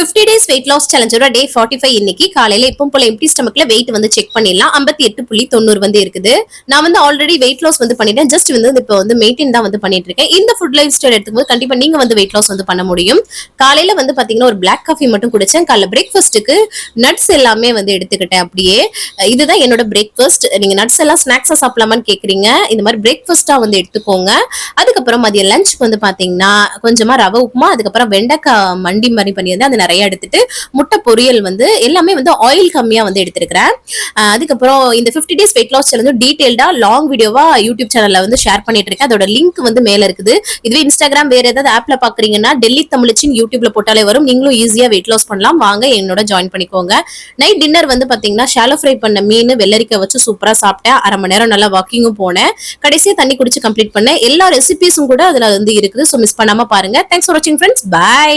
50 days weight loss challengeோட டே 45 இன்னைக்கு காலையில எப்பவும் போல எம்டி ஸ்டமக்ல வெயிட் வந்து செக் பண்ணிடலாம். 58.90 வந்து இருக்குது. நான் வந்து ஆல்ரெடி வெயிட் லாஸ் வந்து பண்ணிட்டேன். ஜஸ்ட் வந்து இப்போ வந்து மெயின்டைன் தான் வந்து பண்ணிட்டு இருக்கேன். இந்த ஃபுட் லைஃப் ஸ்டைல் எடுத்துக்கும்போது கண்டிப்பா நீங்க வந்து வெயிட் லாஸ் வந்து பண்ண முடியும். காலையில வந்து பாத்தீங்கன்னா ஒரு பிளாக் காஃபி மட்டும் குடிச்சேன். காலைல பிரேக்ஃபாஸ்ட்டுக்கு நட்ஸ் எல்லாமே வந்து எடுத்துக்கிட்டேன். அப்படியே இதுதான் என்னோட பிரேக்ஃபாஸ்ட். நீங்க நட்ஸ் எல்லாம் ஸ்நாக்ஸா சாப்பிடலாமான்னு கேக்குறீங்க. இந்த மாதிரி பிரேக்ஃபாஸ்டா வந்து எடுத்துக்கோங்க. அதுக்கப்புறம் மதியம் லஞ்சுக்கு வந்து பாத்தீங்கன்னா கொஞ்சமா ரவை உப்புமா, அதுக்கப்புறம் வெண்டைக்காய் மண்டி மாதிரி பண்ணி வந்து நிறைய எடுத்துட்டு முட்டை பொரியல் வந்து எல்லாமே வந்து ஆயில் கம்மியா வந்து எடுத்திருக்கிறேன். அதுக்கப்புறம் இந்த 50 days weight loss challenge டீடைல்டா லாங் வீடியோவா யூடியூப் சேனல்ல வந்து ஷேர் பண்ணிட்டு இருக்கேன். அதோட லிங்க் வந்து மேல இருக்குது. இதுவே இன்ஸ்டாகிராம் வேற ஏதாவது ஆப்ல பாக்குறீங்கன்னா டெல்லி தமிழச்சின் யூடியூப்ல போட்டாலே வரும். நீங்களும் ஈஸியா வெயிட் லாஸ் பண்ணலாம். வாங்க என்னோட ஜாயின் பண்ணிக்கோங்க. நைட் டின்னர் வந்து பாத்தீங்கன்னா ஷாலோ ஃப்ரை பண்ண மீன் வெள்ளரிக்காய் வச்சு சூப்பரா சாப்பிட்டேன். அரை மணி நேரம் நல்லா வாக்கிங்கும் போனேன். கடைசியா தண்ணி குடிச்சு கம்ப்ளீட் பண்ணேன். எல்லா ரெசிபிஸும் கூட அதுல வந்து இருக்குது. ஸோ மிஸ் பண்ணாம பாருங்க. தேங்க்ஸ் ஃபார் வாட்சிங் ஃப்ரெண்ட்ஸ். பை.